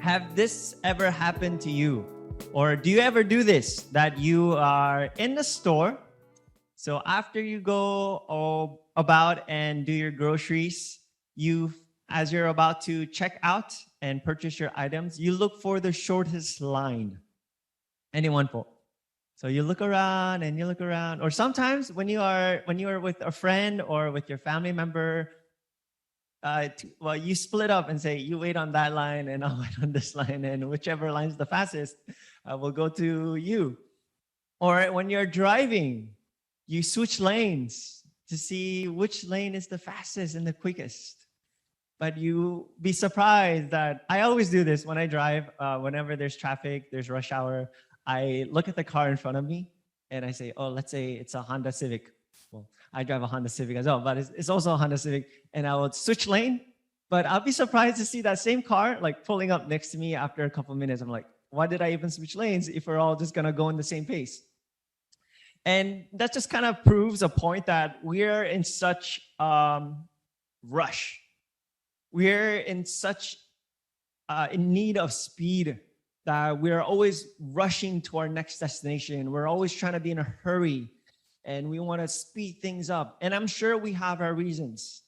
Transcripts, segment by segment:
Have this ever happened to you? Or do you ever do this, that you are in the store? So after you go about and do your groceries, as you're about to check out and purchase your items, you look for the shortest line. Anyone po? So you look around and you look around, or sometimes when you are with a friend or with your family member, you split up and say you wait on that line and I'll wait on this line, and whichever line's the fastest, will go to you. Or when you're driving, you switch lanes to see which lane is the fastest and the quickest. But you be surprised that I always do this when I drive. Whenever there's traffic, there's rush hour, I look at the car in front of me and I say, oh, let's say it's a Honda Civic. Well, I drive a Honda Civic as well, but it's also a Honda Civic. And I will switch lane, but I'll be surprised to see that same car like pulling up next to me after a couple of minutes. I'm like, why did I even switch lanes if we're all just gonna go in the same pace? And that just kind of proves a point that we're in such rush. We're in such in need of speed that we're always rushing to our next destination. We're always trying to be in a hurry and we want to speed things up. And I'm sure we have our reasons.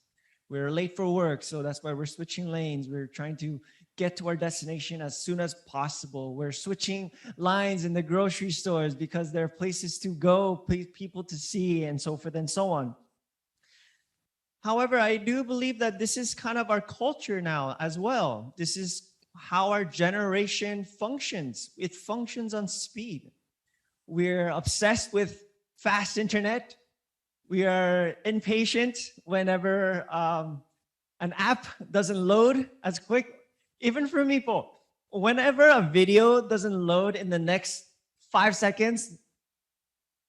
We're late for work, so that's why we're switching lanes. We're trying to get to our destination as soon as possible. We're switching lines in the grocery stores because there are places to go, people to see, and so forth and so on. However, I do believe that this is kind of our culture now as well. This is how our generation functions. It functions on speed. We're obsessed with fast internet. We are impatient whenever an app doesn't load as quick. Even for me, whenever a video doesn't load in the next 5 seconds,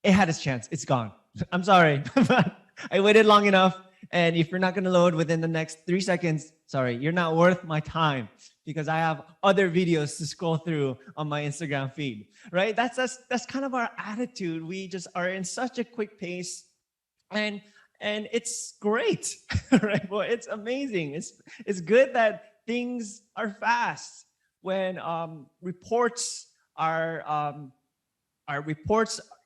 it had its chance. It's gone. I'm sorry, but I waited long enough. And if you're not going to load within the next 3 seconds, sorry, you're not worth my time because I have other videos to scroll through on my Instagram feed, right? That's kind of our attitude. We just are in such a quick pace, and it's great, right? Well, it's amazing. It's good that things are fast. When our reports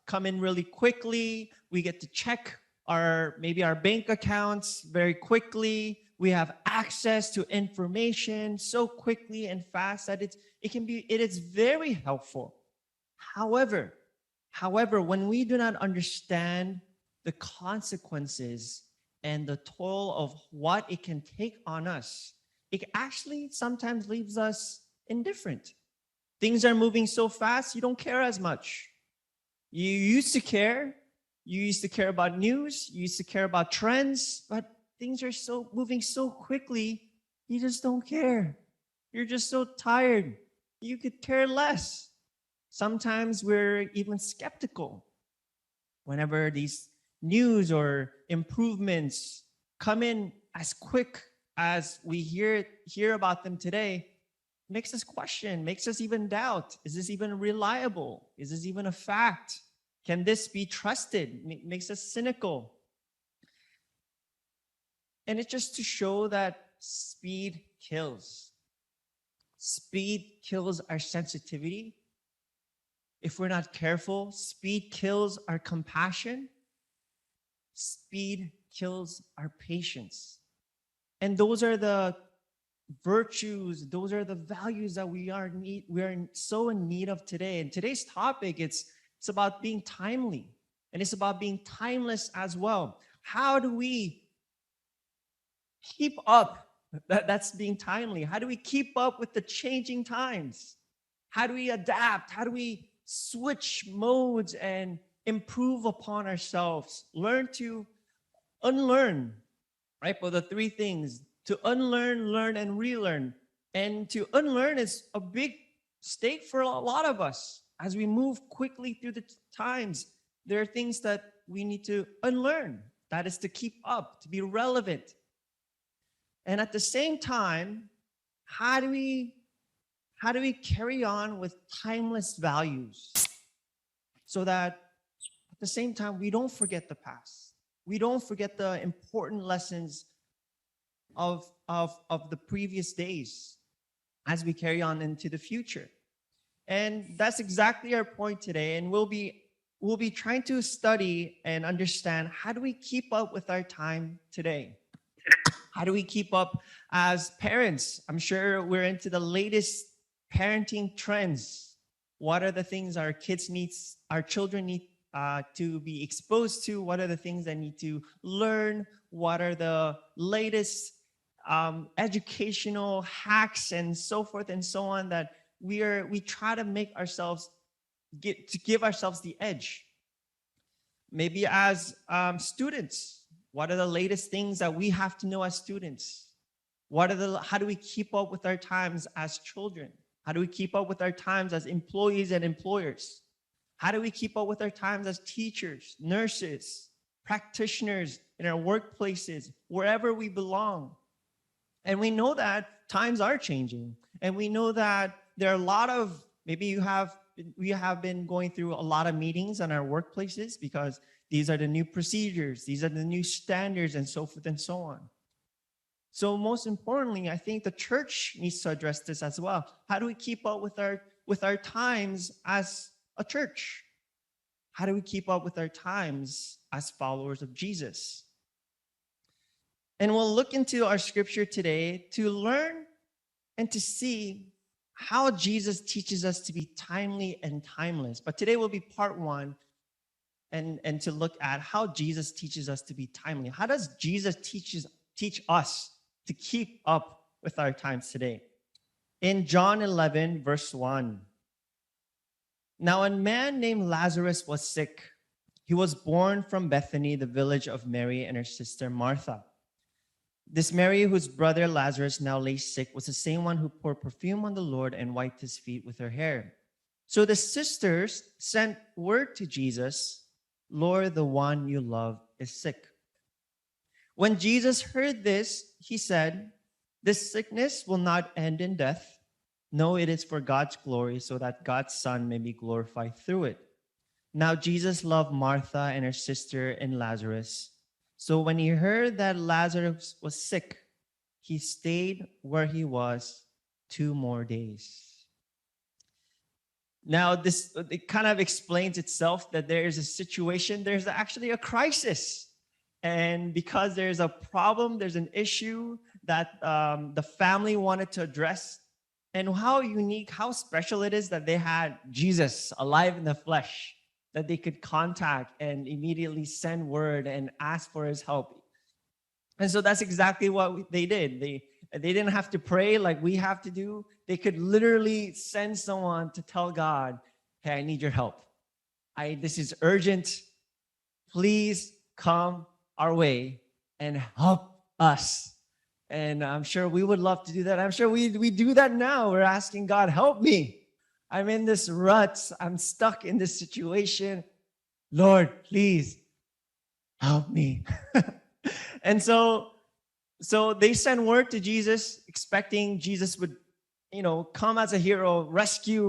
come in really quickly, we get to check maybe our bank accounts very quickly. We have access to information so quickly and fast that it is very helpful. However, when we do not understand the consequences and the toll of what it can take on us, it actually sometimes leaves us indifferent. Things are moving so fast, you don't care as much. You used to care. You used to care about news. You used to care about trends, but things are moving so quickly, you just don't care. You're just so tired. You could care less. Sometimes we're even skeptical whenever these news or improvements come in as quick as we hear about them today. Makes us question, makes us even doubt, is this even reliable? Is this even a fact? Can this be trusted? Makes us cynical. And it's just to show that speed kills. Speed kills our sensitivity. If we're not careful, speed kills our compassion. Speed kills our patience. And those are the virtues, those are the values that we are so in need of today. And today's topic, it's about being timely, and it's about being timeless as well. How do we keep up? That's being timely. How do we keep up with the changing times? How do we adapt? How do we switch modes and improve upon ourselves? Learn to unlearn, right? For the three things: to unlearn, learn, and relearn. And to unlearn is a big stake for a lot of us. As we move quickly through the times, there are things that we need to unlearn. That is to keep up, to be relevant. And at the same time, how do we carry on with timeless values so that at the same time we don't forget the past? We don't forget the important lessons of the previous days. as we carry on into the future. And that's exactly our point today. And we'll be trying to study and understand, how do we keep up with our time today? How do we keep up as parents? I'm sure we're into the latest parenting trends. What are the things our kids need, our children need to be exposed to? What are the things they need to learn? What are the latest educational hacks and so forth and so on that we try to make ourselves give ourselves the edge? Maybe as students, what are the latest things that we have to know as students? How do we keep up with our times as children? How do we keep up with our times as employees and employers? How do we keep up with our times as teachers, nurses, practitioners in our workplaces, wherever we belong? And we know that times are changing. And we know that there are a lot of, maybe we have been going through a lot of meetings in our workplaces because these are the new procedures, these are the new standards, and so forth and so on. So most importantly, I think the church needs to address this as well. How do we keep up with our times as a church? How do we keep up with our times as followers of Jesus? And we'll look into our scripture today to learn and to see how Jesus teaches us to be timely and timeless. But today will be part one, and to look at how Jesus teaches us to be timely. How does Jesus teach us to keep up with our times today? In John 11, verse 1. Now a man named Lazarus was sick. He was born from Bethany, the village of Mary and her sister Martha. This Mary, whose brother Lazarus now lay sick, was the same one who poured perfume on the Lord and wiped his feet with her hair. So the sisters sent word to Jesus, Lord, the one you love is sick. When Jesus heard this, he said, this sickness will not end in death. No, it is for God's glory, so that God's Son may be glorified through it. Now Jesus loved Martha and her sister and Lazarus. So when he heard that Lazarus was sick, he stayed where he was 2 more days. Now, it kind of explains itself that there is a situation, there's actually a crisis. And because there's a problem, there's an issue that the family wanted to address. And how unique, how special it is that they had Jesus alive in the flesh, that they could contact and immediately send word and ask for his help. And so that's exactly what they did. They didn't have to pray like we have to do. They could literally send someone to tell God, hey, I need your help. This is urgent. Please come our way and help us. And I'm sure we would love to do that. I'm sure we do that now. We're asking God, help me. I'm in this rut. I'm stuck in this situation. Lord, please help me. And so they sent word to Jesus, expecting Jesus would, come as a hero,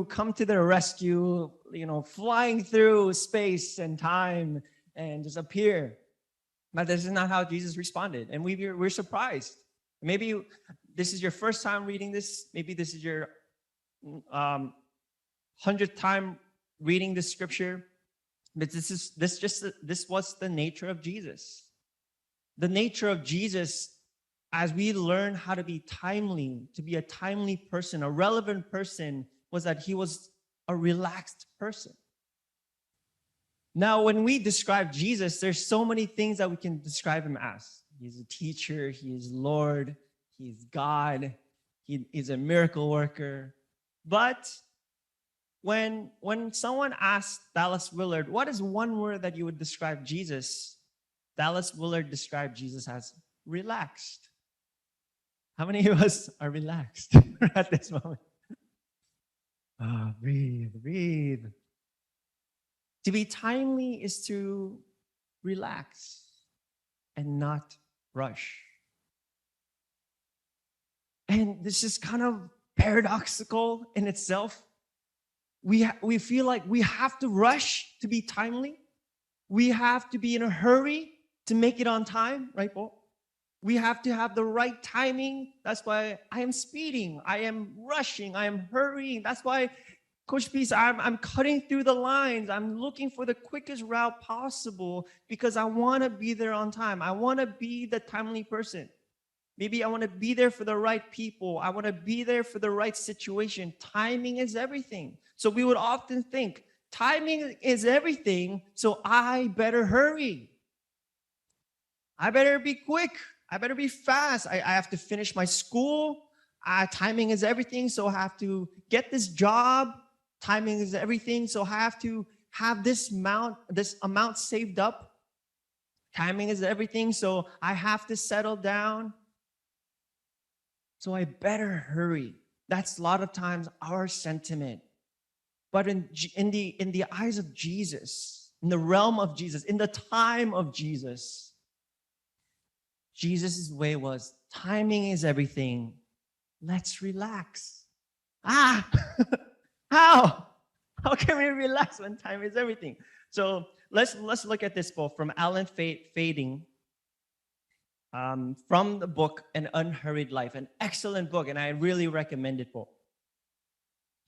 come to their rescue, flying through space and time and just appear. But this is not how Jesus responded. And we're surprised. Maybe this is your first time reading this. Maybe this is your 100th time reading this scripture. But this was the nature of Jesus. The nature of Jesus, as we learn how to be timely, to be a timely person, a relevant person, was that he was a relaxed person. Now, when we describe Jesus, there's so many things that we can describe him as. He's a teacher, he is Lord, he's God, he is a miracle worker. But when someone asked Dallas Willard, what is one word that you would describe Jesus? Dallas Willard described Jesus as relaxed. How many of us are relaxed at this moment? Breathe. To be timely is to relax and not rush. And this is kind of paradoxical in itself. We feel like we have to rush to be timely. We have to be in a hurry to make it on time, right, Paul? We have to have the right timing. That's why I am speeding. I am rushing. I am hurrying. That's why, Coach Peace, I'm cutting through the lines. I'm looking for the quickest route possible because I want to be there on time. I want to be the timely person. Maybe I want to be there for the right people. I want to be there for the right situation. Timing is everything. So we would often think, timing is everything, so I better hurry. I better be quick. I better be fast. I have to finish my school. Timing is everything, so I have to get this job. Timing is everything, so I have to have this amount saved up. Timing is everything, so I have to settle down. So I better hurry. That's a lot of times our sentiment. But in the eyes of Jesus, in the realm of Jesus, in the time of Jesus, Jesus' way was, timing is everything. Let's relax. How? How can we relax when time is everything? So let's look at this quote from Alan Fading, from the book An Unhurried Life, an excellent book, and I really recommend it.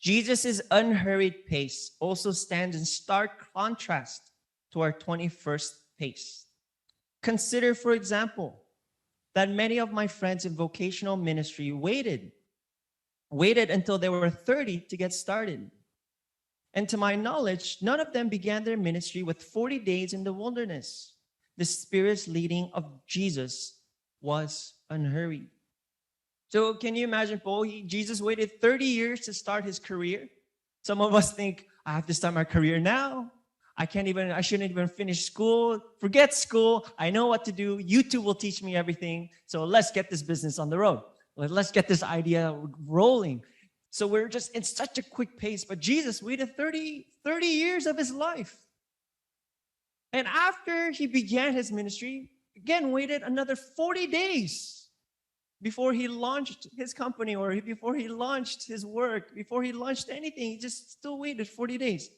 Jesus' unhurried pace also stands in stark contrast to our 21st pace. Consider, for example, that many of my friends in vocational ministry waited until they were 30 to get started. And to my knowledge, none of them began their ministry with 40 days in the wilderness. The Spirit's leading of Jesus was unhurried. So can you imagine, Paul? Jesus waited 30 years to start his career. Some of us think, I have to start my career now. I shouldn't even finish school. Forget school. I know what to do. YouTube will teach me everything. So let's get this business on the road. Let's get this idea rolling. So we're just in such a quick pace. But Jesus waited 30 years of his life. And after he began his ministry, again, waited another 40 days before he launched his company or before he launched his work, before he launched anything. He just still waited 40 days.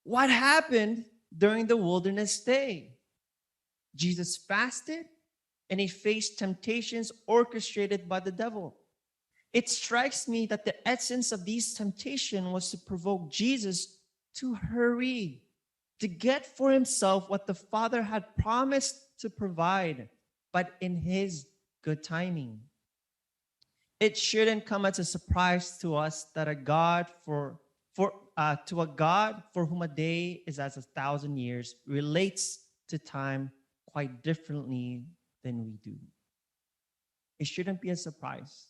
What happened during the wilderness stay? Jesus fasted and he faced temptations orchestrated by the devil. It strikes me that the essence of these temptations was to provoke Jesus to hurry, to get for himself what the Father had promised to provide, but in his good timing. It shouldn't come as a surprise to us that a God for whom a day is as 1,000 years relates to time quite differently than we do. It shouldn't be a surprise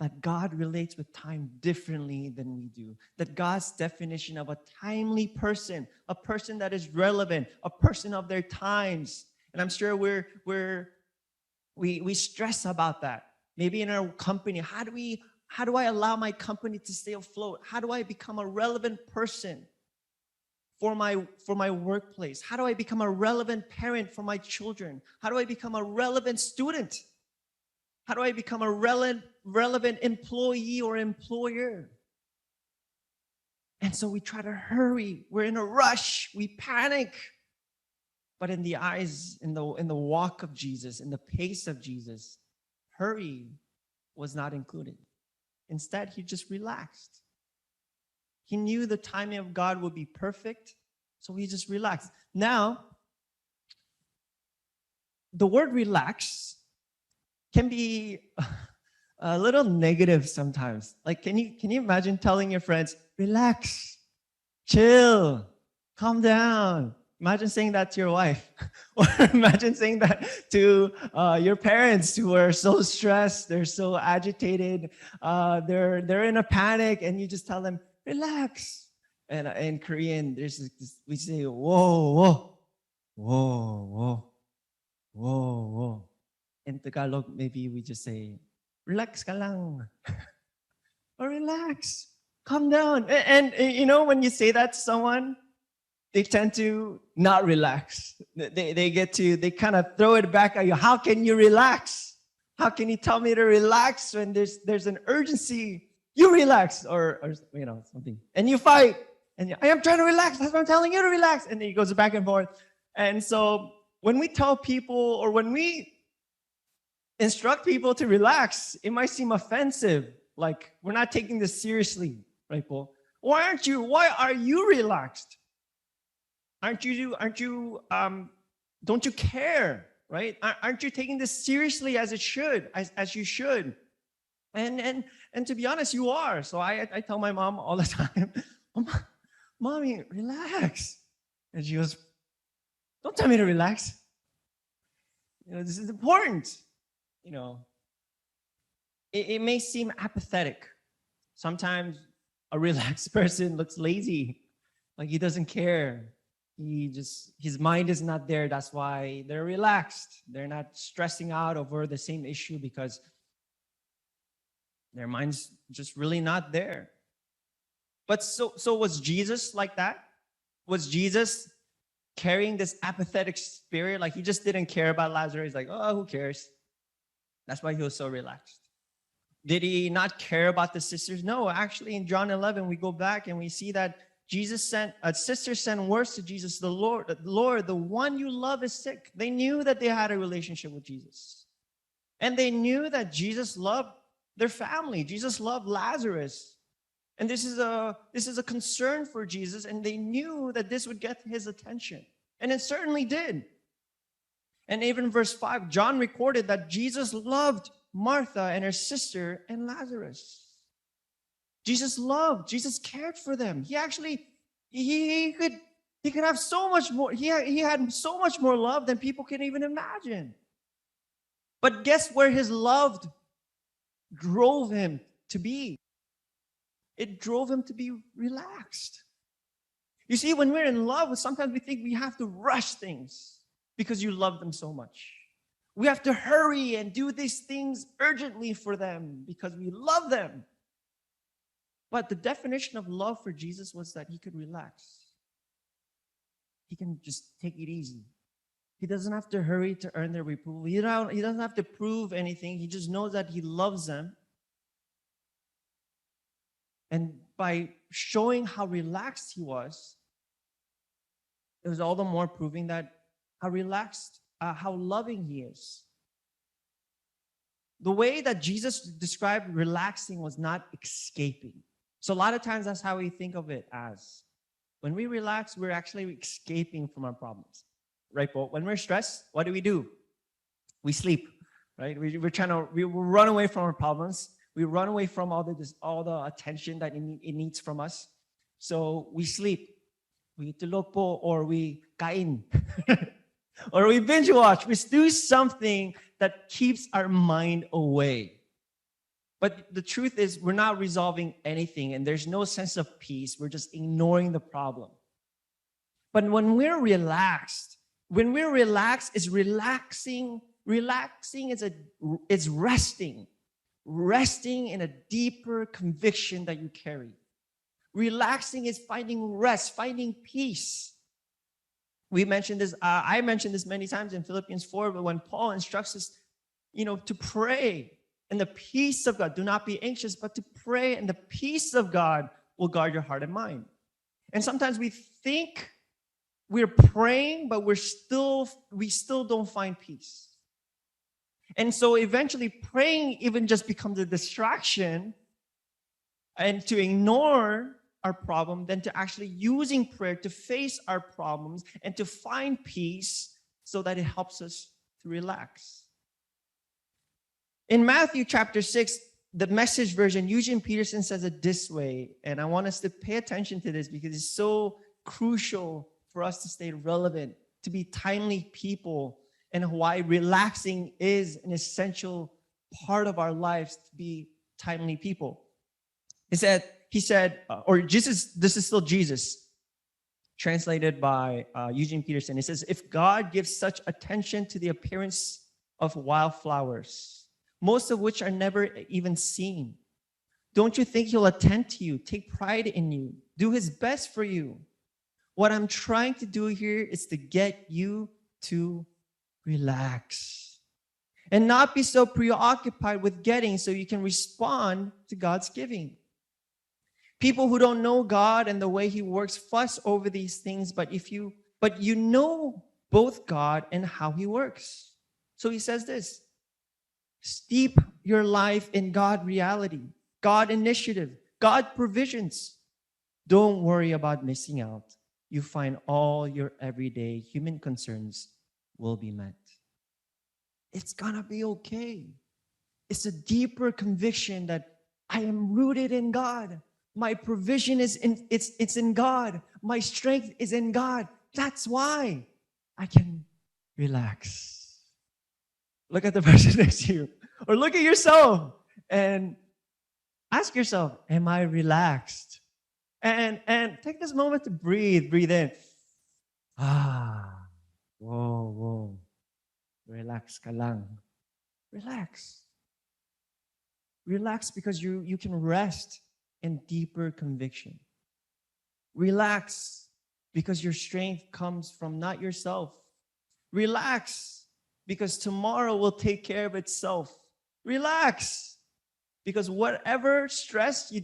that God relates with time differently than we do. That God's definition of a timely person, a person that is relevant, a person of their times. And I'm sure we stress about that. Maybe in our company, how do I allow my company to stay afloat? How do I become a relevant person for my workplace? How do I become a relevant parent for my children? How do I become a relevant student? How do I become a relevant employee or employer? And so we try to hurry. We're in a rush. We panic. But in the eyes, in the walk of Jesus, in the pace of Jesus, hurry was not included. Instead, he just relaxed. He knew the timing of God would be perfect, so he just relaxed. Now, the word relax can be a little negative sometimes. Like, can you imagine telling your friends, relax, chill, calm down? Imagine saying that to your wife. Or imagine saying that to your parents who are so stressed, they're so agitated, they're in a panic, and you just tell them, relax. And in Korean, there's this, we say, whoa, whoa, whoa, whoa, whoa, whoa. In Tagalog, maybe we just say, relax ka lang. Or relax, calm down. And you know, when you say that to someone, they tend to not relax. They kind of throw it back at you. How can you relax? How can you tell me to relax when there's an urgency? You relax, or you know, something. And you fight. And I am trying to relax. That's what I'm telling you to relax. And then it goes back and forth. And so when we tell people, or when we instruct people to relax. It might seem offensive, like we're not taking this seriously, right, Paul? Why are you relaxed? Aren't you don't you care, right? Aren't you taking this seriously as it should, as you should? And to be honest, you are. So I tell my mom all the time, Mommy, relax. And she goes, don't tell me to relax. This is important. It may seem apathetic. Sometimes a relaxed person looks lazy, like he doesn't care. His mind is not there. That's why they're relaxed. They're not stressing out over the same issue because their mind's just really not there. But so was Jesus like that? Was Jesus carrying this apathetic spirit? Like he just didn't care about Lazarus. He's like, oh, who cares? That's why he was so relaxed. Did he not care about the sisters? No, actually in John 11, we go back and we see that sisters sent words to Jesus, the Lord, the one you love is sick. They knew that they had a relationship with Jesus. And they knew that Jesus loved their family. Jesus loved Lazarus. And this is a concern for Jesus, and they knew that this would get his attention. And it certainly did. And even verse 5, John recorded that Jesus loved Martha and her sister and Lazarus. Jesus cared for them. He actually, he could have so much more. He had so much more love than people can even imagine. But guess where his love drove him to be? It drove him to be relaxed. You see, when we're in love, sometimes we think we have to rush things because you love them so much. We have to hurry and do these things urgently for them because we love them. But the definition of love for Jesus was that he could relax. He can just take it easy. He doesn't have to hurry to earn their approval. He doesn't have to prove anything. He just knows that he loves them. And by showing how relaxed he was, it was all the more proving that how relaxed, how loving he is. The way that Jesus described relaxing was not escaping. So a lot of times that's how we think of it as. When we relax, we're actually escaping from our problems. Right, Paul? When we're stressed, what do? We sleep, right? We run away from our problems. We run away from all the attention that it needs from us. So we sleep, we tulog po, or we kain, or we binge watch. We do something that keeps our mind away. But the truth is, we're not resolving anything, and there's no sense of peace. We're just ignoring the problem. But when we're relaxed, it's relaxing. Relaxing is resting. Resting in a deeper conviction that you carry. Relaxing is finding rest, finding peace. We mentioned this, I mentioned this many times in Philippians 4, but when Paul instructs us, to pray in the peace of God. Do not be anxious, but to pray, and the peace of God will guard your heart and mind. And sometimes we think we're praying, but we still don't find peace. And so eventually praying even just becomes a distraction, and to ignore our problem than to actually using prayer to face our problems and to find peace so that it helps us to relax. In Matthew chapter 6, the Message version, Eugene Peterson says it this way, and I want us to pay attention to this because it's so crucial for us to stay relevant, to be timely people, and why relaxing is an essential part of our lives to be timely people. This is still Jesus, translated by Eugene Peterson. It says, if God gives such attention to the appearance of wildflowers, most of which are never even seen, don't you think he'll attend to you, take pride in you, do his best for you? What I'm trying to do here is to get you to relax and not be so preoccupied with getting so you can respond to God's giving. People who don't know God and the way he works fuss over these things, but you know both God and how he works. So he says this, Steep your life in God reality, God initiative, God provisions. Don't worry about missing out. You find all your everyday human concerns will be met. It's gonna be okay. It's a deeper conviction that I am rooted in God. My provision is it's in God. My strength is in God. That's why I can relax. Look at the person next to you, or look at yourself and ask yourself, am I relaxed? And take this moment to breathe. Breathe in. Ah. Whoa, whoa. Relax ka lang. Relax. Relax because you can rest in deeper conviction. Relax because your strength comes from not yourself. Relax because tomorrow will take care of itself. Relax because whatever stress you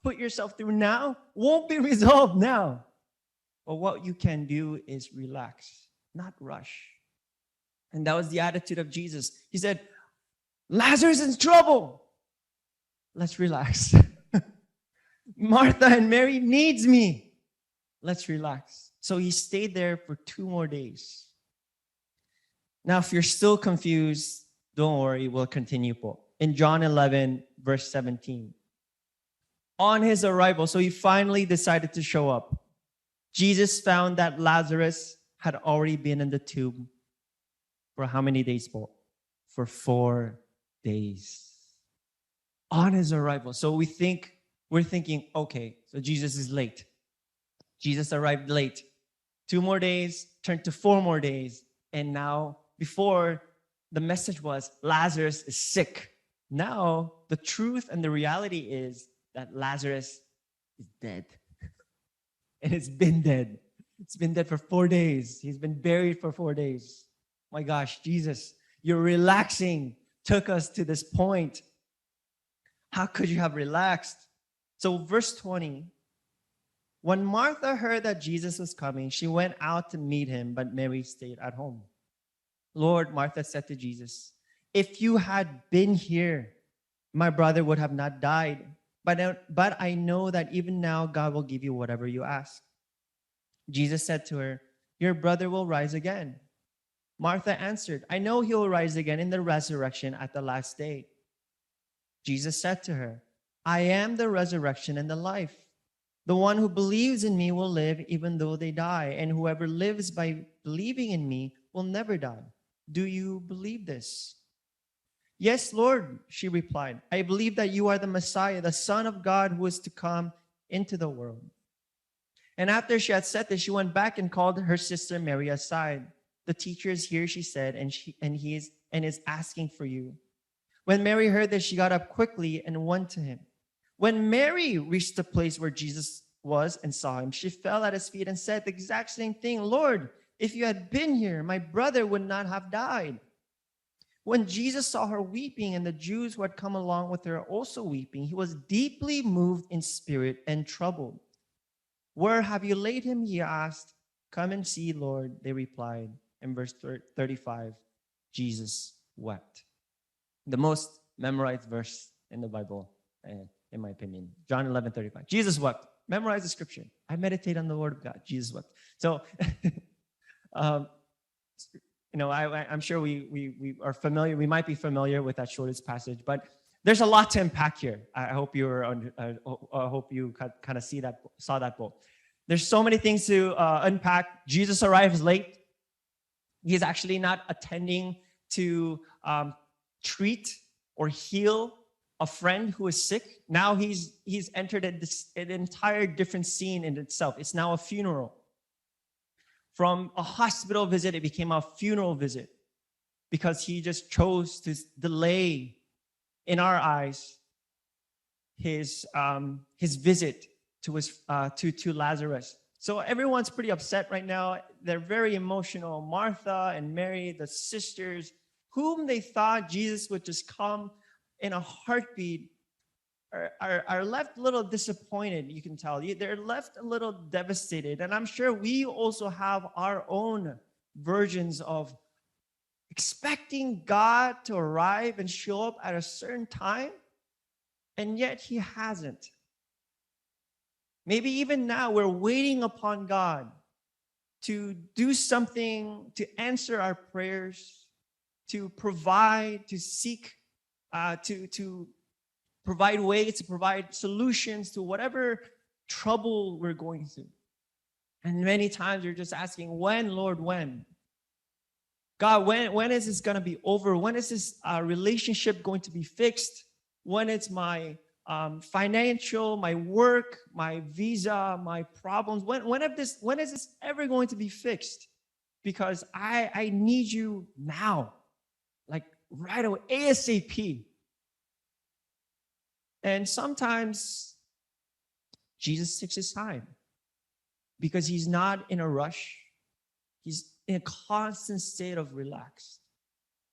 put yourself through now won't be resolved now. But what you can do is relax, not rush. And that was the attitude of Jesus. He said, Lazarus is in trouble. Let's relax. Martha and Mary needs me. Let's relax. So he stayed there for 2 more days. Now, if you're still confused, don't worry, we'll continue po. In John 11, verse 17. On his arrival, so he finally decided to show up. Jesus found that Lazarus had already been in the tomb for how many days po? For 4 days. On his arrival. So we're thinking, okay, so Jesus is late. Jesus arrived late. 2 more days turned to 4 more days. And now, before, the message was Lazarus is sick. Now, the truth and the reality is that Lazarus is dead. And it's been dead. It's been dead for 4 days. He's been buried for 4 days. My gosh, Jesus, your relaxing took us to this point. How could you have relaxed? So verse 20, when Martha heard that Jesus was coming, she went out to meet him, but Mary stayed at home. Lord, Martha said to Jesus, if you had been here, my brother would have not died. But I know that even now God will give you whatever you ask. Jesus said to her, your brother will rise again. Martha answered, I know he will rise again in the resurrection at the last day. Jesus said to her, I am the resurrection and the life. The one who believes in me will live even though they die, and whoever lives by believing in me will never die. Do you believe this? Yes, Lord, she replied. I believe that you are the Messiah, the Son of God who is to come into the world. And after she had said this, she went back and called her sister Mary aside. The teacher is here, she said, and he is asking for you. When Mary heard this, she got up quickly and went to him. When Mary reached the place where Jesus was and saw him, she fell at his feet and said the exact same thing. Lord, if you had been here, my brother would not have died. When Jesus saw her weeping and the Jews who had come along with her also weeping, he was deeply moved in spirit and troubled. Where have you laid him? He asked. Come and see, Lord, they replied. In verse 35, Jesus wept. The most memorized verse in the Bible, in my opinion. John 11:35. Jesus wept. Memorize the scripture. I meditate on the word of God. Jesus wept. So, I'm sure we are familiar. We might be familiar with that shortest passage, but there's a lot to unpack here. I hope you kind of saw that book. There's so many things to unpack. Jesus arrives late. He's actually not attending to treat or heal a friend who is sick. Now he's entered an entire different scene in itself. It's now a funeral. From a hospital visit, it became a funeral visit because he just chose to delay, in our eyes, his visit to Lazarus. So everyone's pretty upset right now. They're very emotional. Martha and Mary, the sisters, whom they thought Jesus would just come in a heartbeat, are left a little disappointed, you can tell. They're left a little devastated. And I'm sure we also have our own versions of expecting God to arrive and show up at a certain time, and yet he hasn't. Maybe even now we're waiting upon God to do something, to answer our prayers, to provide, to seek, to provide ways, to provide solutions to whatever trouble we're going through. And many times you're just asking, when, Lord, when? God, when is this going to be over? When is this relationship going to be fixed? When it's my financial, my work, my visa, my problems? When is this ever going to be fixed? Because I need you now, like right away, ASAP. And sometimes Jesus takes his time because he's not in a rush. He's in a constant state of relax.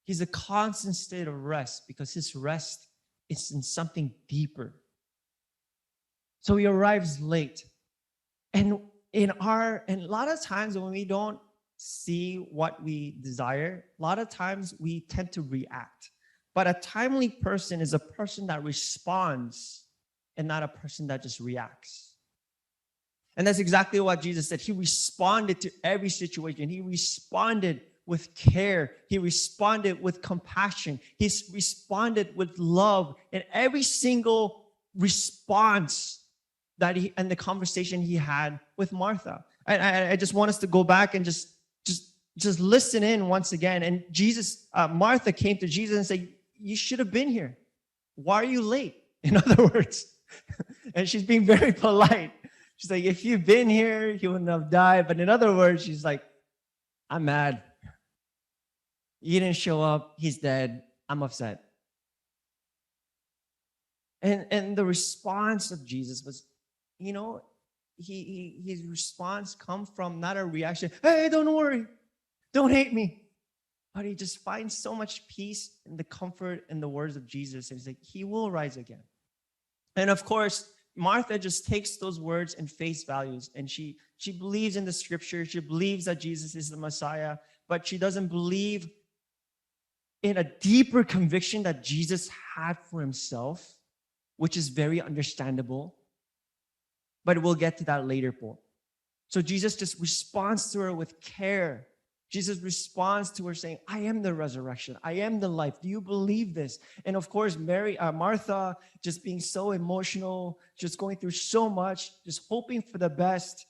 He's a constant state of rest because his rest is in something deeper. So he arrives late. And a lot of times when we don't see what we desire, a lot of times we tend to react. But a timely person is a person that responds and not a person that just reacts. And that's exactly what Jesus said. He responded to every situation. He responded with care. He responded with compassion. He responded with love. And every single response that he and the conversation he had with Martha. I just want us to go back and just listen in once again. And Martha came to Jesus and said, "You should have been here. Why are you late?" In other words, and she's being very polite. She's like, "If you'd been here, he wouldn't have died." But in other words, she's like, "I'm mad. You didn't show up. He's dead. I'm upset." And the response of Jesus was, his response come from not a reaction, "Hey, don't worry. Don't hate me." But he just finds so much peace in the comfort in the words of Jesus. And he's like, he will rise again. And of course, Martha just takes those words and face values. And she believes in the scripture. She believes that Jesus is the Messiah. But she doesn't believe in a deeper conviction that Jesus had for himself, which is very understandable. But we'll get to that later, Paul. So Jesus just responds to her with care. Jesus responds to her saying, "I am the resurrection. I am the life. Do you believe this?" And of course, Martha, just being so emotional, just going through so much, just hoping for the best,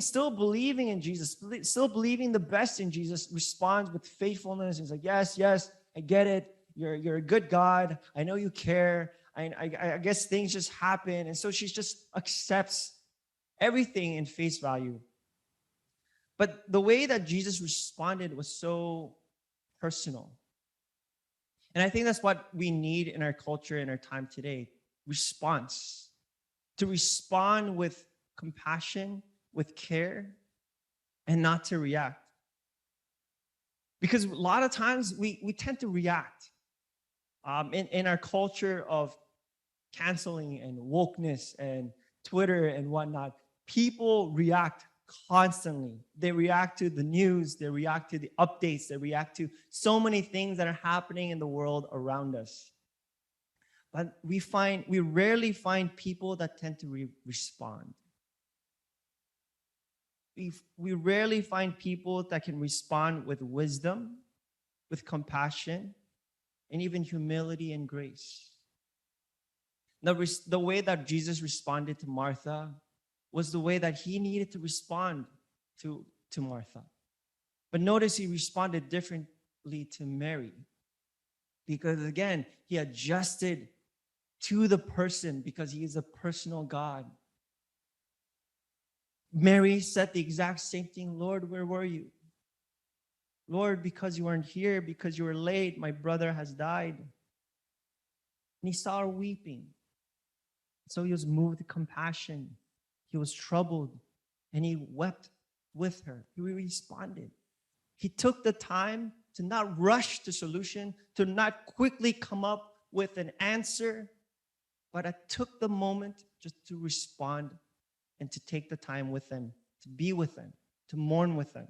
still believing in Jesus, still believing the best in Jesus, responds with faithfulness. He's like, "Yes, I get it. You're a good God. I know you care. I guess things just happen." And so she just accepts everything in face value. But the way that Jesus responded was so personal. And I think that's what we need in our culture, in our time today. Response. To respond with compassion, with care, and not to react. Because a lot of times we tend to react. In our culture of canceling and wokeness and Twitter and whatnot, people react constantly. They react to the news, they react to the updates, they react to so many things that are happening in the world around us. But we rarely find people that tend to respond. We rarely find people that can respond with wisdom, with compassion, and even humility and grace. The way that Jesus responded to Martha was the way that he needed to respond to Martha. But notice he responded differently to Mary. Because again, he adjusted to the person because he is a personal God. Mary said the exact same thing. "Lord, where were you? Lord, because you weren't here, because you were late, my brother has died." And he saw her weeping. So he was moved with compassion. He was troubled, and he wept with her. He responded. He took the time to not rush to solution, to not quickly come up with an answer, but I took the moment just to respond and to take the time with them, to be with them, to mourn with them.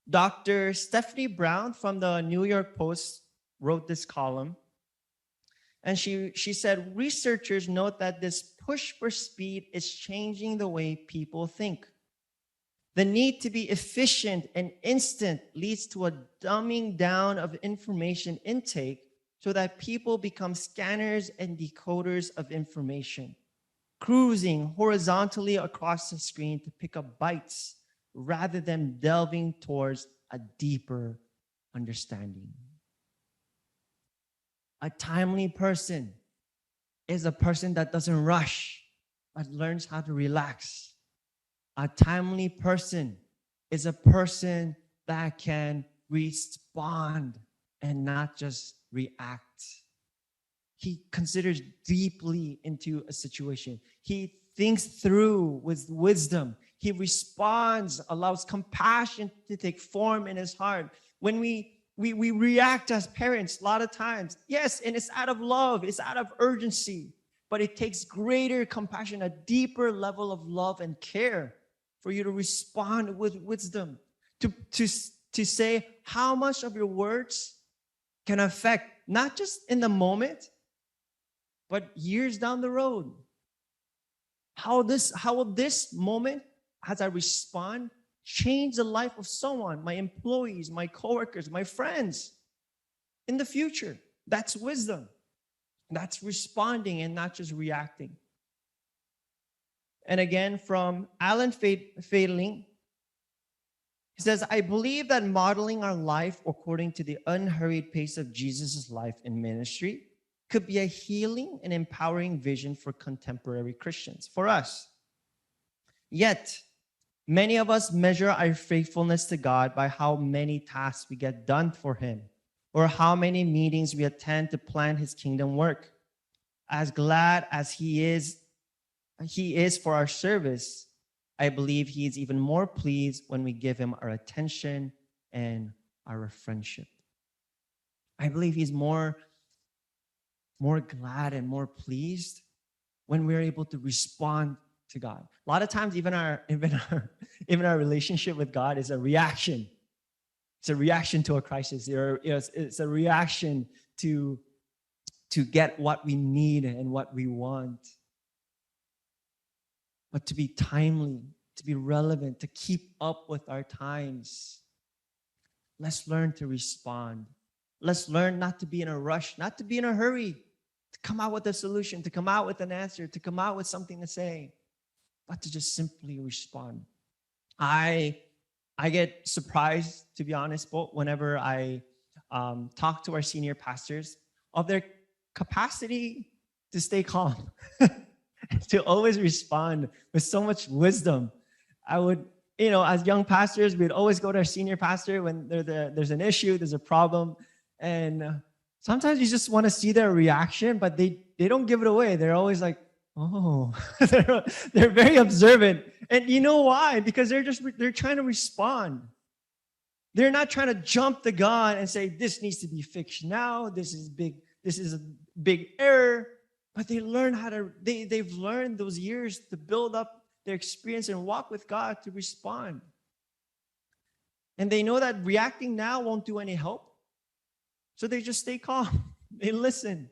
Dr. Stephanie Brown from the New York Post wrote this column. And she said, researchers note that this push for speed is changing the way people think. The need to be efficient and instant leads to a dumbing down of information intake so that people become scanners and decoders of information, cruising horizontally across the screen to pick up bytes rather than delving towards a deeper understanding. A timely person is a person that doesn't rush, but learns how to relax. A timely person is a person that can respond and not just react. He considers deeply into a situation. He thinks through with wisdom. He responds, allows compassion to take form in his heart. When we react as parents a lot of times, yes, and it's out of love, it's out of urgency, but it takes greater compassion, a deeper level of love and care for you to respond with wisdom, to say how much of your words can affect not just in the moment, but years down the road. How will this moment, as I respond, change the life of someone, my employees, my coworkers, my friends in the future? That's wisdom. That's responding and not just reacting. And again, from Alan Fadling, he says, I believe that modeling our life according to the unhurried pace of Jesus' life and ministry could be a healing and empowering vision for contemporary Christians, for us. Yet, many of us measure our faithfulness to God by how many tasks we get done for Him, or how many meetings we attend to plan His kingdom work. As glad as He is for our service, I believe He is even more pleased when we give Him our attention and our friendship. I believe He's more glad and more pleased when we're able to respond to God. A lot of times, even our relationship with God is a reaction. It's a reaction to a crisis. It's a reaction to get what we need and what we want. But to be timely, to be relevant, to keep up with our times. Let's learn to respond. Let's learn not to be in a rush, not to be in a hurry, to come out with a solution, to come out with an answer, to come out with something to say, but to just simply respond. I get surprised, to be honest, whenever I talk to our senior pastors of their capacity to stay calm, to always respond with so much wisdom. I would, as young pastors, we'd always go to our senior pastor when there's an issue, there's a problem, and sometimes you just want to see their reaction, but they don't give it away. They're always like, oh, they're very observant. And you know why? Because they're trying to respond. They're not trying to jump the gun and say, this needs to be fixed now. This is a big error. But they've learned those years to build up their experience and walk with God to respond. And they know that reacting now won't do any help. So they just stay calm. They listen.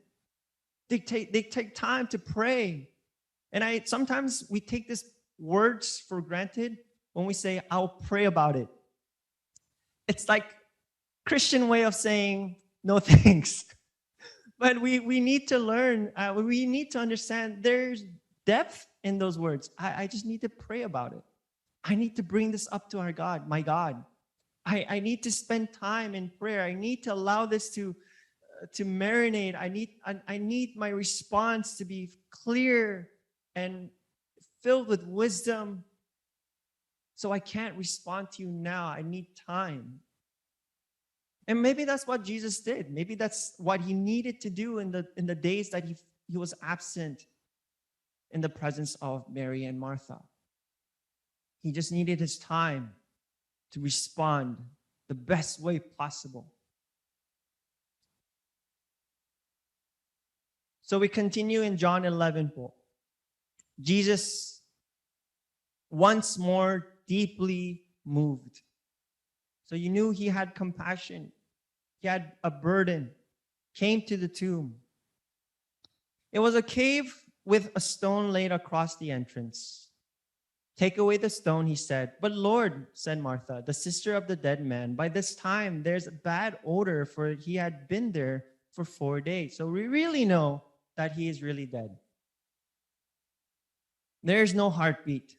They take time to pray. And sometimes we take these words for granted when we say, I'll pray about it. It's like Christian way of saying no thanks. But we need to learn, we need to understand there's depth in those words. I just need to pray about it. I need to bring this up to our God, my God. I need to spend time in prayer. I need to allow this to marinate. I need my response to be clear and filled with wisdom. So I can't respond to you now. I need time. And maybe that's what Jesus did. Maybe that's what He needed to do in the days that he was absent in the presence of Mary and Martha. He just needed His time to respond the best way possible. So we continue in John 11. Jesus once more deeply moved. So you knew he had compassion. He had a burden. Came to the tomb. It was a cave with a stone laid across the entrance. Take away the stone, he said. But Lord, said Martha, the sister of the dead man, by this time there's a bad odor, for he had been there for 4 days. So we really know that he is really dead. There's no heartbeat.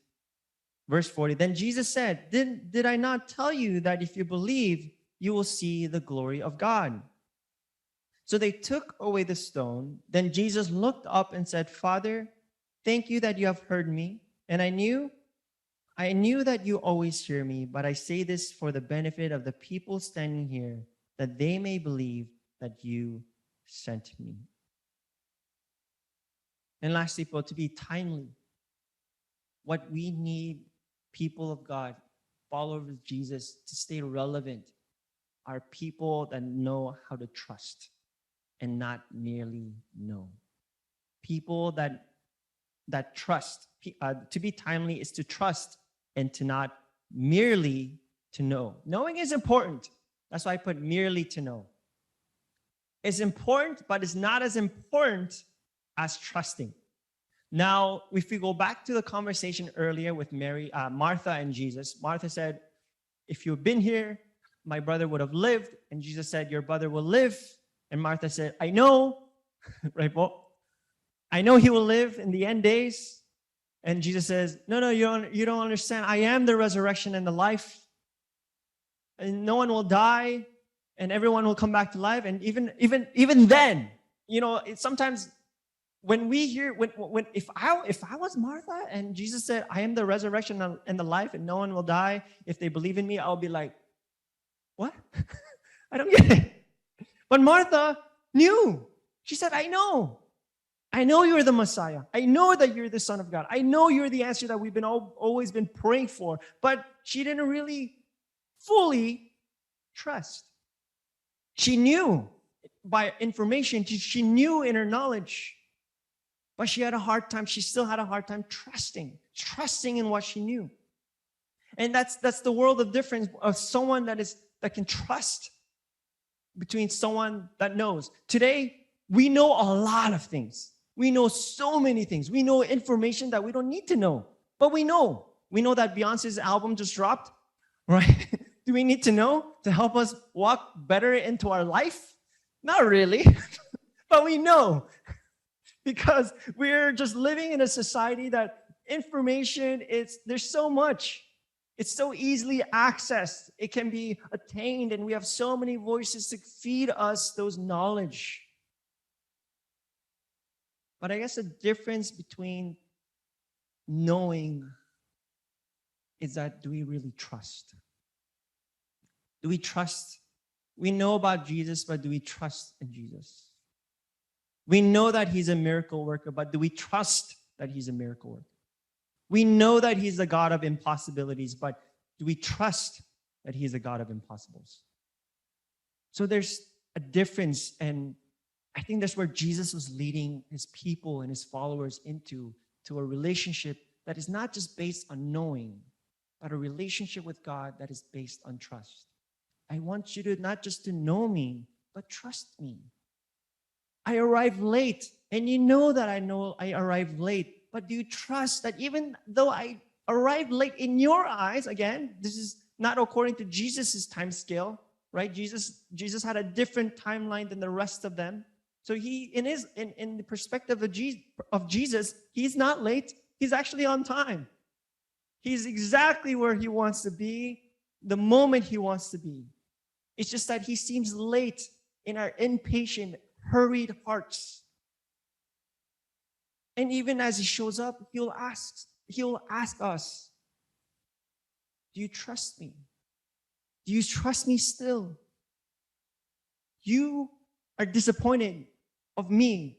Verse 40, then Jesus said, did I not tell you that if you believe, you will see the glory of God? So they took away the stone. Then Jesus looked up and said, Father, thank you that you have heard me. And I knew that you always hear me, but I say this for the benefit of the people standing here, that they may believe that you sent me. And lastly, people, to be timely, what we need, people of God, followers of Jesus, to stay relevant are people that know how to trust and not merely know. People that trust. To be timely is to trust and to not merely to know. Knowing is important. That's why I put merely to know. It's important, but it's not as important as trusting. Now, if we go back to the conversation earlier with Martha and Jesus, Martha said, if you've been here, my brother would have lived. And Jesus said, your brother will live. And Martha said, I know, right, Paul? I know he will live in the end days. And Jesus says, no, you don't understand. I am the resurrection and the life. And no one will die, and everyone will come back to life. And even then, sometimes when we hear, if I was Martha and Jesus said, I am the resurrection and the life, and no one will die if they believe in me, I'll be like, what? I don't get it. But Martha knew. She said, I know. I know you're the Messiah. I know that you're the Son of God. I know you're the answer that we've been always been praying for. But she didn't really fully trust. She knew by information. She knew in her knowledge. But she had a hard time. She still had a hard time trusting in what she knew. And that's the world of difference of someone that can trust between someone that knows. Today, we know a lot of things. We know so many things. We know information that we don't need to know, but we know. We know that Beyonce's album just dropped, right? Do we need to know to help us walk better into our life? Not really, but we know because we're just living in a society that information, there's so much. It's so easily accessed. It can be attained, and we have so many voices to feed us those knowledge. But I guess the difference between knowing is that, do we really trust? Do we trust? We know about Jesus, but do we trust in Jesus? We know that he's a miracle worker, but do we trust that he's a miracle worker? We know that he's the God of impossibilities, but do we trust that he's a God of impossibles? So there's a difference, and I think that's where Jesus was leading his people and his followers into a relationship that is not just based on knowing, but a relationship with God that is based on trust. I want you to not just to know me, but trust me. I arrived late, and you know that I arrived late, but do you trust that even though I arrived late in your eyes, again, this is not according to Jesus' time scale, right? Jesus had a different timeline than the rest of them. So he, in the perspective of Jesus, he's not late. He's actually on time. He's exactly where he wants to be, the moment he wants to be. It's just that he seems late in our impatient, hurried hearts. And even as he shows up, he'll ask us, do you trust me? Do you trust me still? You are disappointed of me,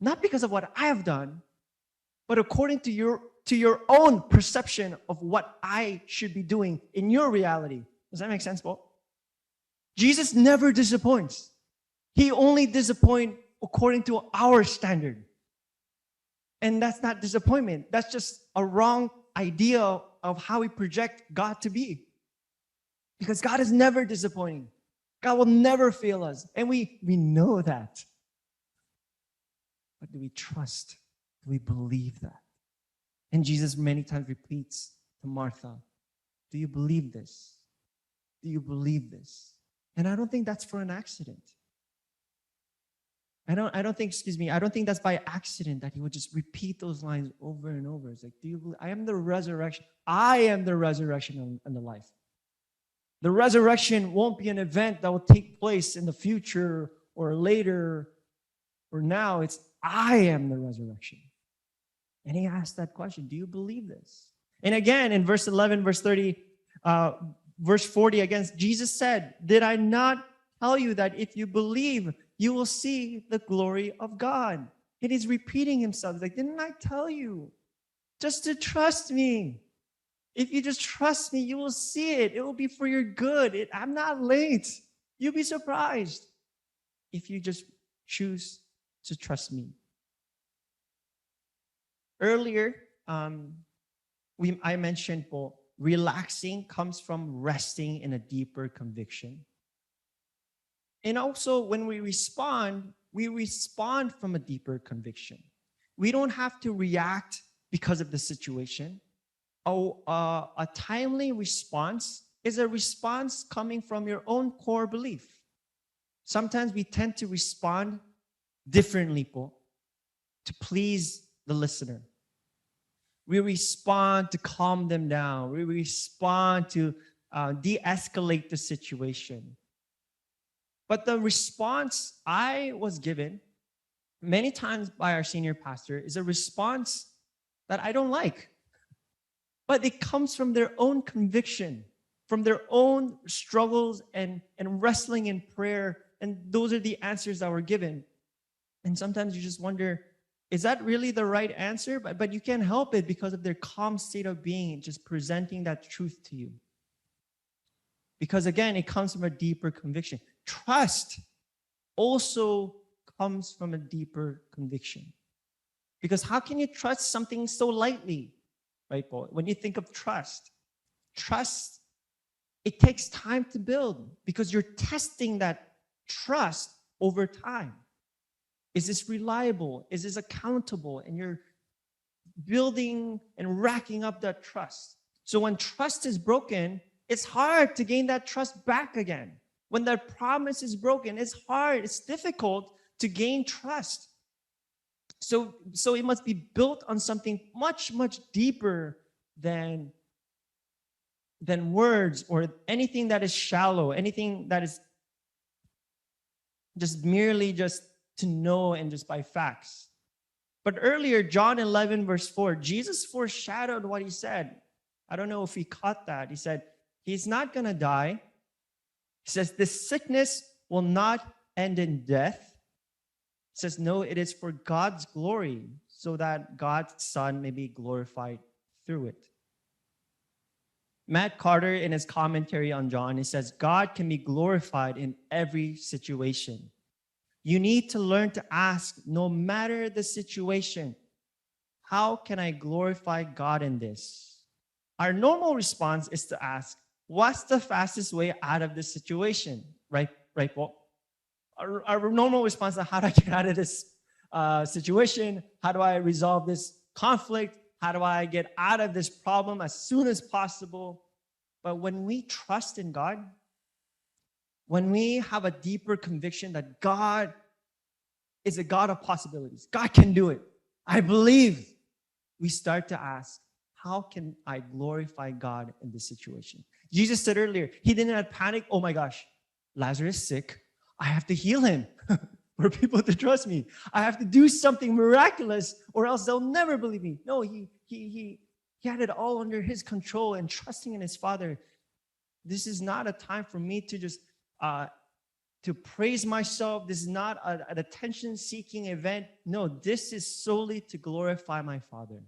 not because of what I have done, but according to your own perception of what I should be doing in your reality. Does that make sense, Paul? Jesus never disappoints. He only disappoints according to our standard. And that's not disappointment. That's just a wrong idea of how we project God to be. Because God is never disappointing. God will never fail us. And we know that. But do we trust? Do we believe that? And Jesus many times repeats to Martha, do you believe this? Do you believe this? And I don't think that's for an accident. I don't think that's by accident that he would just repeat those lines over and over. It's like, do you believe? I am the resurrection. I am the resurrection and the life. The resurrection won't be an event that will take place in the future or later or now. It's I am the resurrection. And he asked that question, do you believe this? And again, in verse 11, verse 30, verse 40, again, Jesus said, did I not tell you that if you believe, you will see the glory of God? And he's repeating himself. He's like, didn't I tell you just to trust me? If you just trust me, you will see it. It will be for your good. I'm not late. You'll be surprised if you just choose to trust me. Earlier, I mentioned relaxing comes from resting in a deeper conviction. And also, when we respond from a deeper conviction. We don't have to react because of the situation. A timely response is a response coming from your own core belief. Sometimes we tend to respond differently to please the listener. We respond to calm them down. We respond to de-escalate the situation. But the response I was given many times by our senior pastor is a response that I don't like. But it comes from their own conviction, from their own struggles and wrestling in prayer. And those are the answers that were given. And sometimes you just wonder, is that really the right answer? But you can't help it because of their calm state of being, just presenting that truth to you. Because again, it comes from a deeper conviction. Trust also comes from a deeper conviction. Because how can you trust something so lightly? Right, Paul? When you think of trust, it takes time to build because you're testing that trust over time. Is this reliable? Is this accountable? And you're building and racking up that trust. So when trust is broken, it's hard to gain that trust back again. When that promise is broken, it's hard, it's difficult to gain trust. So it must be built on something much, much deeper than words or anything that is shallow, anything that is just merely just to know and just by facts. But earlier, John 11, verse 4, Jesus foreshadowed what he said. I don't know if he caught that. He said, he's not going to die. He says, this sickness will not end in death. He says, no, it is for God's glory, so that God's Son may be glorified through it. Matt Carter, in his commentary on John, he says, God can be glorified in every situation. You need to learn to ask, no matter the situation, how can I glorify God in this? Our normal response is to ask, what's the fastest way out of this situation? Right, Paul? Our normal response is, how do I get out of this situation? How do I resolve this conflict? How do I get out of this problem as soon as possible? But when we trust in God, when we have a deeper conviction that God is a God of possibilities, God can do it, I believe, we start to ask, how can I glorify God in this situation? Jesus said earlier, he didn't have panic. Oh my gosh, Lazarus is sick. I have to heal him for people to trust me. I have to do something miraculous or else they'll never believe me. No, he had it all under his control and trusting in his Father. This is not a time for me to just to praise myself. This is not an attention-seeking event. No, this is solely to glorify my Father.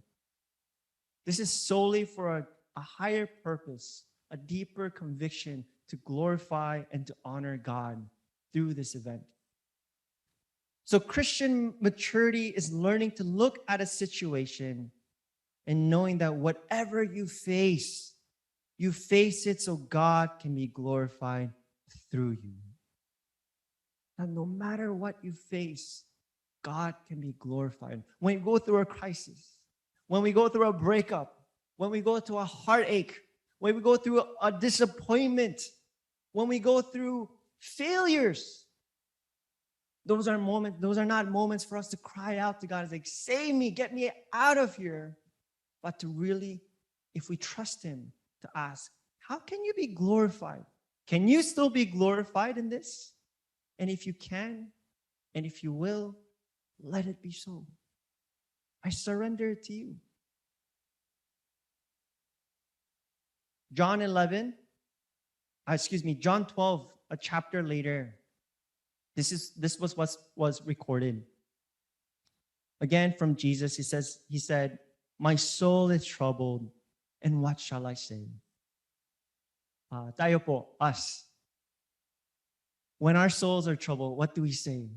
This is solely for a higher purpose, a deeper conviction to glorify and to honor God through this event. So Christian maturity is learning to look at a situation and knowing that whatever you face, You face it so God can be glorified through you. And no matter what you face, God can be glorified. When we go through a crisis, when we go through a breakup, when we go through a heartache, when we go through a disappointment, when we go through failures, those are not moments for us to cry out to God, like, save me, get me out of here. But to really, if we trust Him, to ask, how can you be glorified? Can you still be glorified in this? And if you can, and if you will, let it be so. I surrender it to you. John 12, a chapter later. This was what was recorded. Again from Jesus, he said, my soul is troubled, and what shall I say? Tayo po, us. When our souls are troubled, what do we say?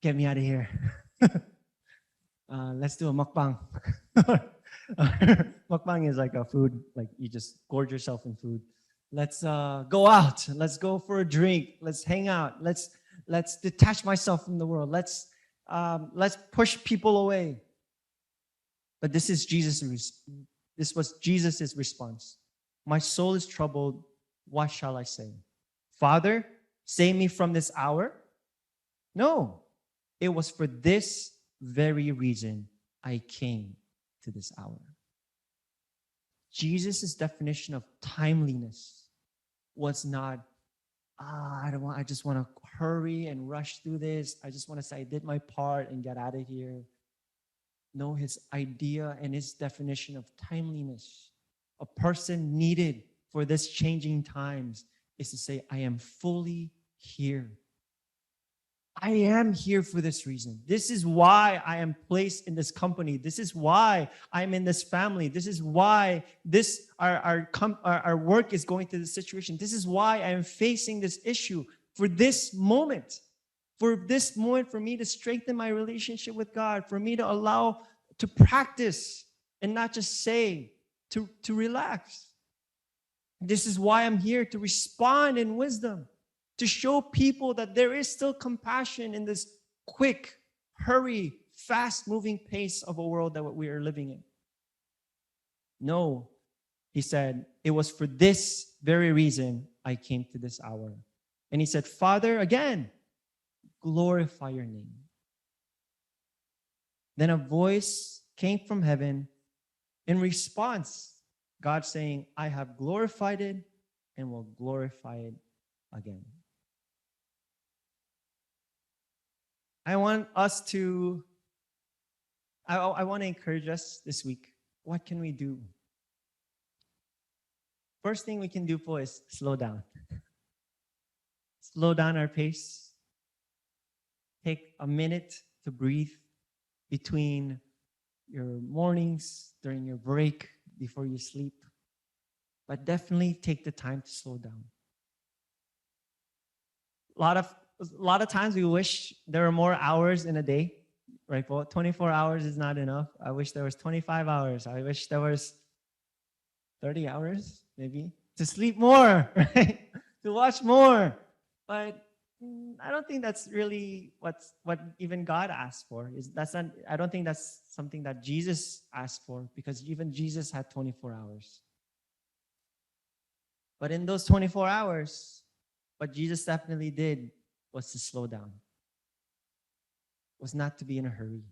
Get me out of here. Let's do a mukbang. Mukbang is like a food, like you just gorge yourself in food. Let's go out. Let's go for a drink. Let's hang out. Let's detach myself from the world. Let's push people away. But this was Jesus' response. My soul is troubled. What shall I say? Father, save me from this hour? No, it was for this very reason I came to this hour. Jesus' definition of timeliness was not, I just want to hurry and rush through this. I just want to say I did my part and get out of here. No, his idea and his definition of timeliness, a person needed for this changing times, is to say, I am fully here. I am here for this reason. This is why I am placed in this company. This is why I'm in this family. This is why our work is going through this situation. This is why I am facing this issue for this moment. For this moment, for me to strengthen my relationship with God, for me to allow to practice and not just say, to relax. This is why I'm here, to respond in wisdom, to show people that there is still compassion in this quick, hurry, fast-moving pace of a world that we are living in. No, he said, it was for this very reason I came to this hour. And he said, Father, again, glorify your name. Then a voice came from heaven in response, God saying, I have glorified it and will glorify it again. I want to encourage us this week. What can we do? First thing we can do is slow down. Slow down our pace. Take a minute to breathe between your mornings, during your break, before you sleep. But definitely take the time to slow down. A lot of times we wish there were more hours in a day, right? But 24 hours is not enough. I wish there was 25 hours. I wish there was 30 hours, maybe, to sleep more, right? To watch more. But I don't think that's really what even God asked for. I don't think that's something that Jesus asked for, because even Jesus had 24 hours. But in those 24 hours, what Jesus definitely did was to slow down. Was not to be in a hurry.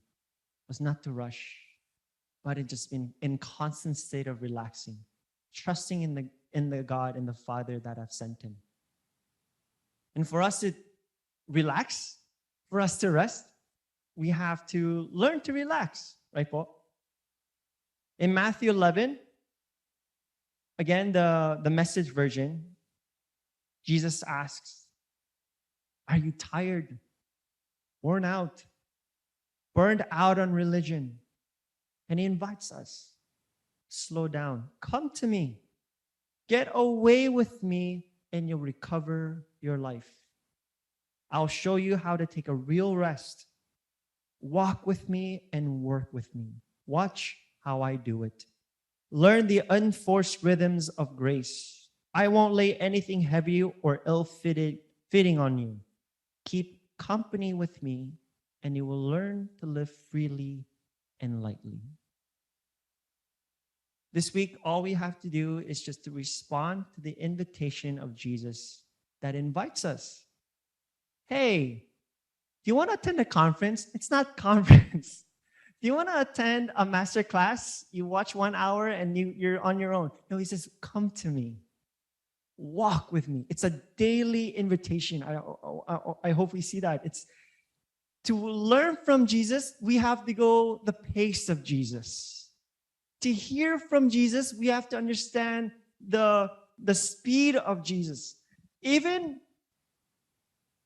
Was not to rush. But it just been in constant state of relaxing, trusting in the God and the Father that have sent him. And for us to relax, for us to rest, we have to learn to relax, right, Paul? In Matthew 11, again, the Message version, Jesus asks, are you tired, worn out, burned out on religion? And he invites us, slow down, come to me, get away with me, and you'll recover your life. I'll show you how to take a real rest. Walk with me and work with me. Watch how I do it. Learn the unforced rhythms of grace. I won't lay anything heavy or fitting on you. Keep company with me, and you will learn to live freely and lightly. This week, all we have to do is just to respond to the invitation of Jesus that invites us. Hey, do you want to attend a conference? It's not conference. Do you want to attend a master class? You watch 1 hour and you're on your own. No, he says, come to me. Walk with me. It's a daily invitation. I hope we see that. It's to learn from Jesus, we have to go the pace of Jesus. To hear from Jesus, we have to understand the speed of Jesus. Even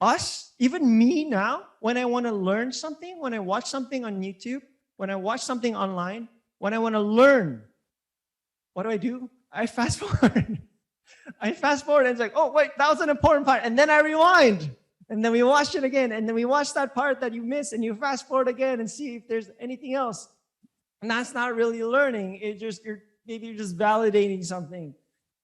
us, even me now, when I want to learn something, when I watch something on YouTube, when I watch something online, when I want to learn, what do? I fast forward. I fast forward and it's like, oh, wait, that was an important part. And then I rewind. And then we watch it again. And then we watch that part that you missed and you fast forward again and see if there's anything else. And that's not really learning. Maybe you're just validating something.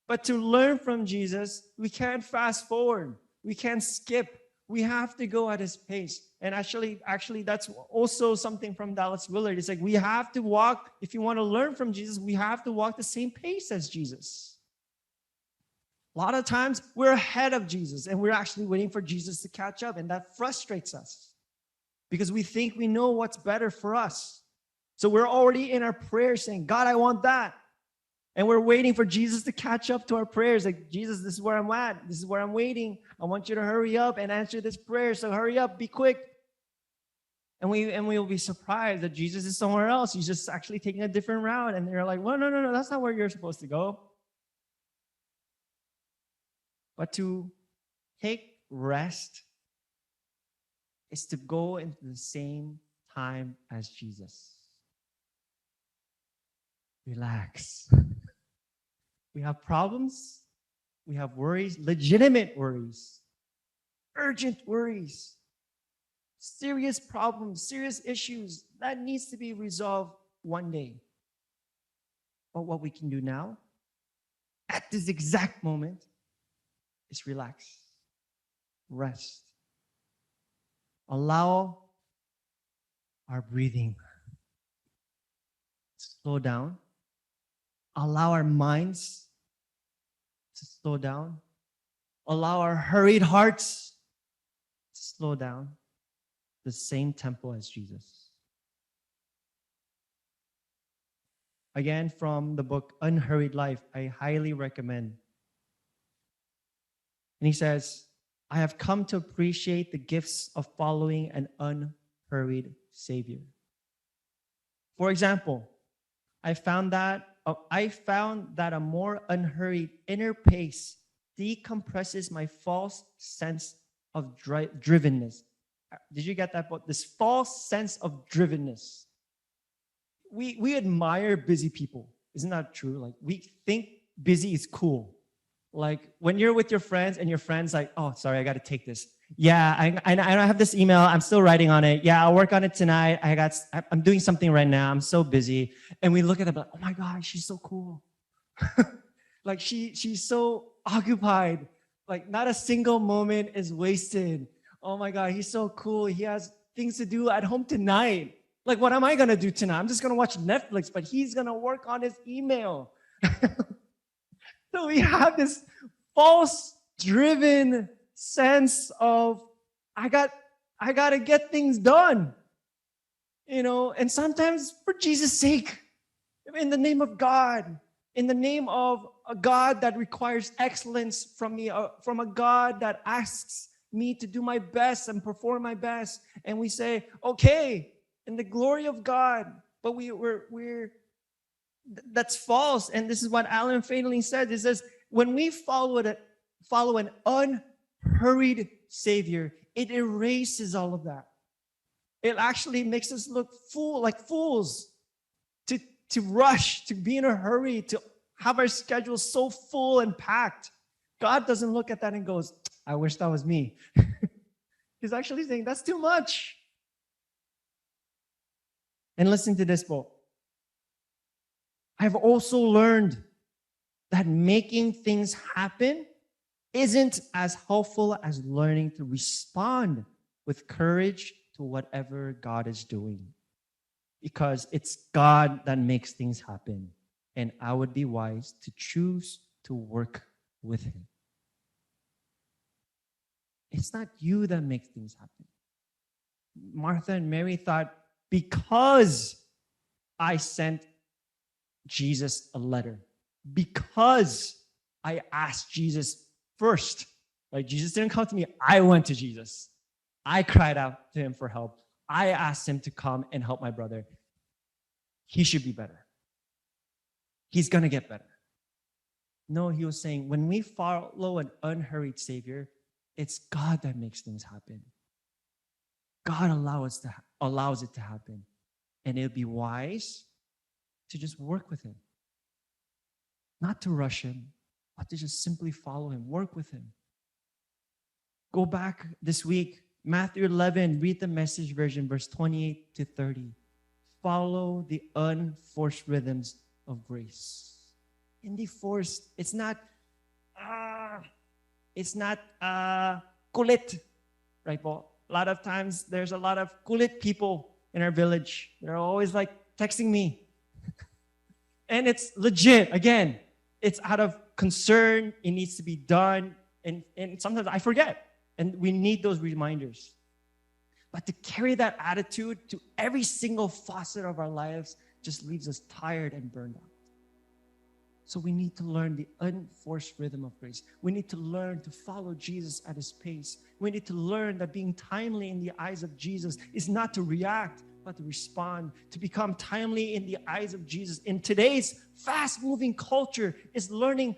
But to learn from Jesus, we can't fast forward. We can't skip. We have to go at his pace. And actually, that's also something from Dallas Willard. It's like we have to walk, if you want to learn from Jesus, we have to walk the same pace as Jesus. A lot of times we're ahead of Jesus and we're actually waiting for Jesus to catch up. And that frustrates us because we think we know what's better for us. So we're already in our prayers saying, God, I want that. And we're waiting for Jesus to catch up to our prayers. Like, Jesus, this is where I'm at. This is where I'm waiting. I want you to hurry up and answer this prayer. So hurry up, be quick. And we'll be surprised that Jesus is somewhere else. He's just actually taking a different route. And they're like, well, no, that's not where you're supposed to go. But to take rest is to go into the same time as Jesus. Relax. We have problems. We have worries, legitimate worries, urgent worries, serious problems, serious issues that needs to be resolved one day. But what we can do now, at this exact moment, is relax, rest. Allow our breathing to slow down. Allow our minds to slow down. Allow our hurried hearts to slow down. The same tempo as Jesus. Again, from the book Unhurried Life, I highly recommend. And he says, I have come to appreciate the gifts of following an unhurried Savior. For example, I found that a more unhurried inner pace decompresses my false sense of drivenness. Did you get that? This false sense of drivenness. We admire busy people. Isn't that true? Like, we think busy is cool. Like, when you're with your friends and your friends like, oh, sorry, I got to take this. Yeah, I don't have this email. I'm still writing on it. Yeah, I'll work on it tonight. I'm doing something right now. I'm so busy. And we look at them like, oh my God, she's so cool. Like, she's so occupied. Like, not a single moment is wasted. Oh my God, he's so cool. He has things to do at home tonight. Like, what am I going to do tonight? I'm just going to watch Netflix, but he's going to work on his email. So we have this false driven sense of, I got to get things done. And sometimes for Jesus' sake, in the name of God, in the name of a God that requires excellence from me, from a God that asks me to do my best and perform my best. And we say, okay, in the glory of God, but we're that's false. And this is what Alan Feinling said. He says, when we follow an unhurried Savior, it erases all of that. It actually makes us look like fools to rush, to be in a hurry, to have our schedule so full and packed. God doesn't look at that and goes, I wish that was me. He's actually saying, that's too much. And listen to this, Bo. I've also learned that making things happen isn't as helpful as learning to respond with courage to whatever God is doing. Because it's God that makes things happen. And I would be wise to choose to work with Him. It's not you that makes things happen. Martha and Mary thought, because I sent Jesus a letter, because I asked Jesus first, like Jesus didn't come to me, I went to Jesus. I cried out to Him for help. I asked Him to come and help my brother. He should be better. He's going to get better. No, He was saying, when we follow an unhurried Savior, it's God that makes things happen. God allows it to happen. And it'll be wise to just work with Him. Not to rush Him, but to just simply follow Him, work with Him. Go back this week, Matthew 11, read the Message version, verse 28 to 30. Follow the unforced rhythms of grace. Hindi forced. It's not kulit. Right po? A lot of times, there's a lot of kulit people in our village. They're always like texting me. And it's legit. Again, it's out of concern. It needs to be done. And sometimes I forget. And we need those reminders. But to carry that attitude to every single facet of our lives just leaves us tired and burned out. So we need to learn the unforced rhythm of grace. We need to learn to follow Jesus at His pace. We need to learn that being timely in the eyes of Jesus is not to react, but to respond. To become timely in the eyes of Jesus in today's fast-moving culture is learning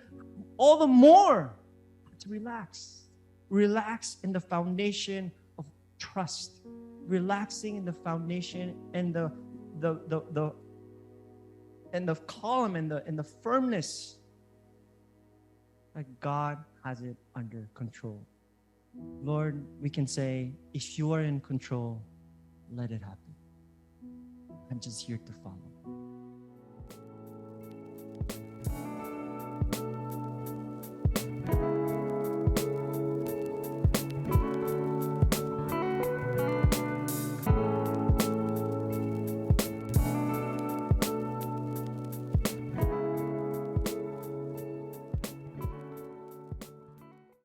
all the more to relax. Relax in the foundation of trust. Relaxing in the foundation and the calm and the firmness that God has it under control. Lord, we can say, if you are in control, let it happen. I'm just here to follow.